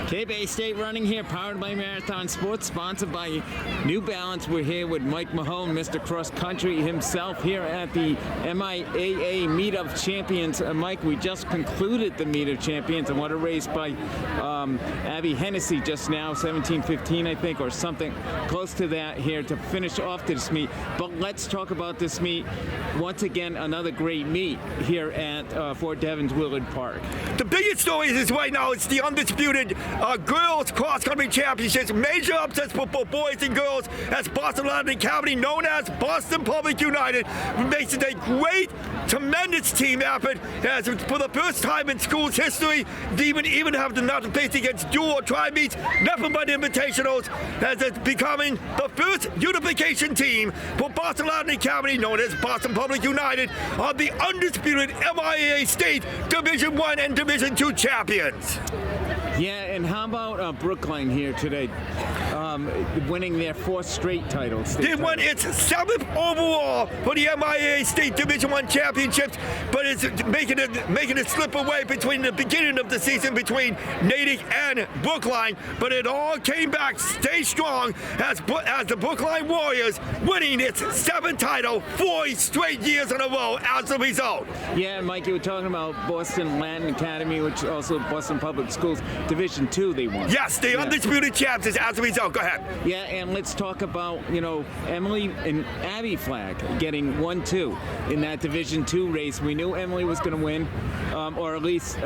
K-Bay State Running here, powered by Marathon Sports, sponsored by New Balance. We're here with Mike Mahon, Mr. Cross Country himself, here at the MIAA Meet of Champions. Mike, we just concluded the Meet of Champions, and what a race by Abby Hennessy just now, 17:15, I think, or something close to that here to finish off this meet. But let's talk about this meet. Once again, another great meet here at Fort Devens Willard Park. The biggest story is right now, it's the undisputed girls cross-country championships. Major upsets for both boys and girls as Boston Latin Academy, known as Boston Public United, makes it a great, tremendous team effort. As for the first time in school's history, they even have to not face against dual or tri meets, nothing but invitationals, as it's becoming the first unification team for Boston Latin Academy, known as Boston Public United, are the undisputed MIAA State Division I and Division II champions. Yeah, and how about Brookline here today, winning their 4th straight titles? They won its 7th overall for the MIAA State Division I championships, but it's making it slip away between the beginning of the season between Natick and Brookline. But it all came back, stay strong, as the Brookline Warriors winning its 7th title 4 straight years in a row as a result. Yeah, Mike, you were talking about Boston Latin Academy, which also Boston Public Schools. Division II they won. Yes, the undisputed champions as a result. Go ahead. Yeah, and let's talk about, Emily and Abby Flag getting 1-2 in that Division II race. We knew Emily was going to win, or at least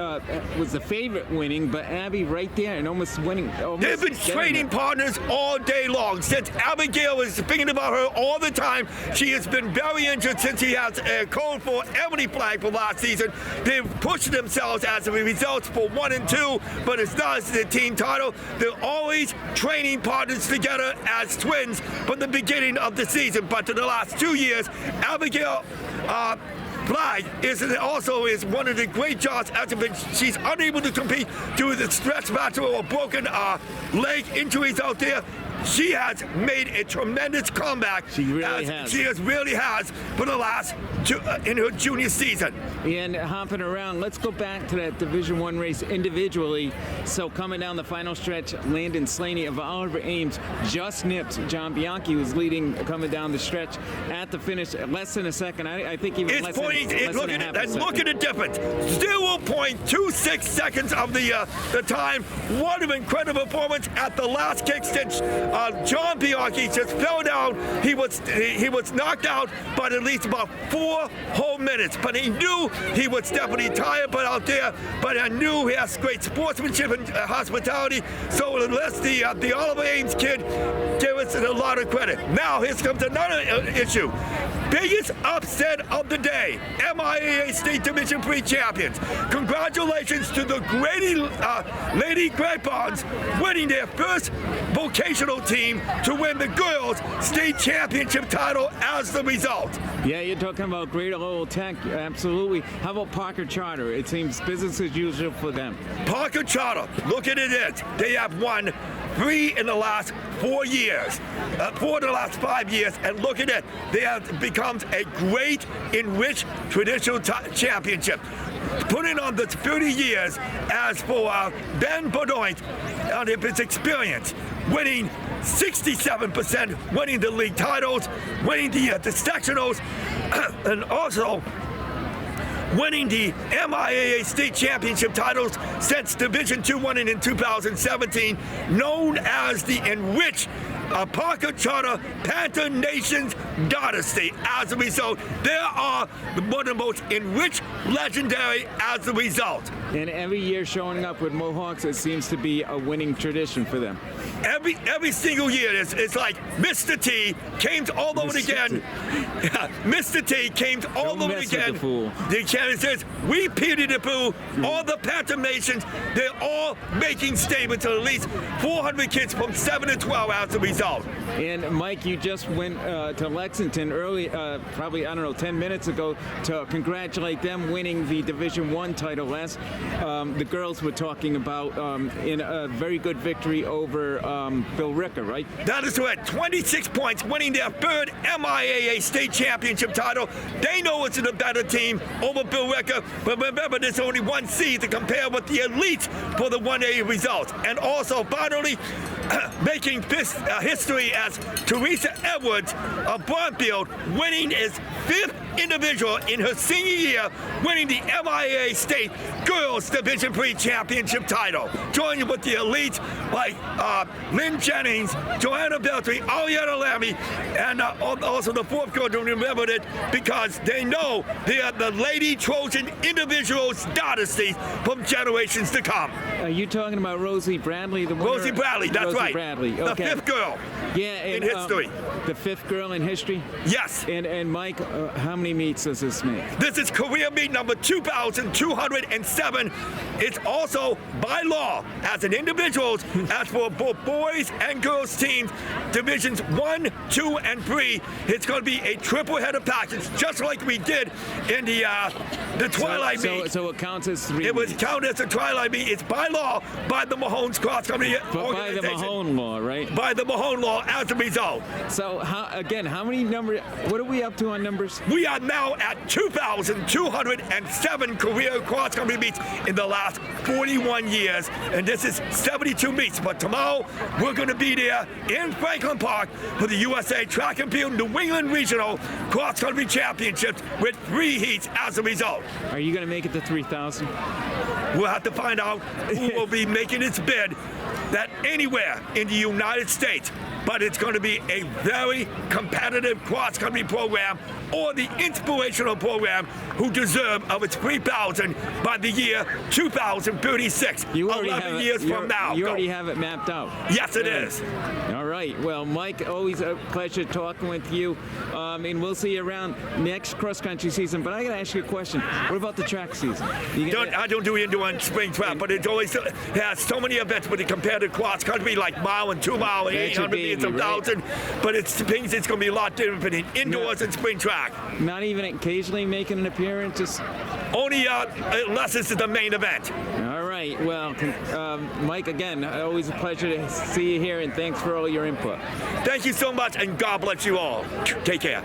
was the favorite winning, but Abby right there and almost winning. They've been training partners all day long. Since Abigail is thinking about her all the time, she has been very injured since she has a code for Emily Flag for last season. They've pushed themselves as a result for 1 and 2, but it's not the team title. They're always training partners together as twins from the beginning of the season. But in the last 2 years, Abigail Flag also is one of the great jobs. She's unable to compete due to the stress fracture or broken leg injuries out there. She has made a tremendous comeback. She really has. She really has for the last in her junior season. And hopping around, let's go back to that Division I race individually. So coming down the final stretch, Landon Slaney of Oliver Ames just nipped John Bianchi, who's leading coming down the stretch at the finish. Less than a second. I think even less than half a second. Look at the difference. 0.26 seconds of the time. What an incredible performance at the last kick stitch. John Bianchi just fell down. He was knocked out by at least about 4 whole minutes. But he knew he was definitely tired, but out there. But I knew he has great sportsmanship and hospitality. So let's the Oliver Ames kid give us a lot of credit. Now here comes another issue. Biggest upset of the day, MIAA State Division III champions. Congratulations to the Lady Grapevines winning their first vocational team to win the girls state championship title as the result. Yeah, you're talking about Greater Lowell Tech, absolutely. How about Parker Charter? It seems business as usual for them. Parker Charter, look at it. They have won 3 in the last 4 years, 4 in the last 5 years, and look at it. They have become a great enriched traditional championship. Putting on the 30 years as for Ben Benoit out of his experience, winning 67%, winning the league titles, winning the sectionals, and also winning the MIAA State Championship titles since Division II winning in 2017, known as the Enriched Parker Charter Panther Nation's Dynasty. As a result, they are one of the most enriched, legendary as a result. And every year showing up with Mohawks, it seems to be a winning tradition for them. Every single year, it's like Mr. T came all over again. Mr. T came all over again. The candidate says, we Peter the Pooh, all the Panther Nations, they're all making statements of at least 400 kids from 7 to 12 as a result. result. And Mike, you just went to Lexington early, probably, I don't know, 10 minutes ago to congratulate them winning the Division I title last. The girls were talking about in a very good victory over Bill Ricker, right? That is correct. 26 points, winning their third MIAA state championship title. They know it's a better team over Bill Ricker, but remember, there's only one seed to compare with the elite for the 1A results. And also, finally, making this history as Teresa Edwards of Barnfield winning his 5th individual in her senior year, winning the MIAA State Girls Division III Championship title. Joining with the elite like Lynn Jennings, Joanna Beltry, Ariana Lammy, and also the 4th girl, don't remember it because they know they are the Lady Trojan Individuals dynasty from generations to come. Are you talking about Rosie Bradley? The winner? Rosie Bradley, that's Rosie right. Bradley, okay. The 5th girl. Yeah, in history. The 5th girl in history? Yes. And Mike, how many meets does this make? This is career meet number 2,207. It's also by law, as an individuals, as for both boys and girls teams, divisions 1, 2, and 3, it's going to be a triple header package, just like we did in the Twilight meet. So it counts as 3 It was meets. counted as a Twilight meet. It's by law, by the Mahon's cross country organization. By the Mahon law, right? By the Mahon law as a result. So, how many numbers, what are we up to on numbers? We are now at 2,207 career cross-country meets in the last 41 years, and this is 72 meets. But tomorrow, we're going to be there in Franklin Park for the USA Track and Field New England Regional Cross-Country Championships with 3 heats as a result. Are you going to make it to 3,000? We'll have to find out who will be making its bid that anywhere in the United States, but it's going to be a very competitive cross-country program or the inspirational program who deserve of its 3,000 by the year 2036, 11 years from now. You already have it mapped out. Yes, it is. All right. Well, Mike, always a pleasure talking with you. And we'll see you around next cross-country season. But I got to ask you a question. What about the track season? I don't do indoor spring track, but it always has so many events with the competitive cross-country like mile and 2 mile and 800 meters, 1,000. But it's going to be a lot different in indoors and spring track. Not even occasionally making an appearance? Only unless it's the main event. All right. Well, Mike, again, always a pleasure to see you here, and thanks for all your input. Thank you so much, and God bless you all. Take care.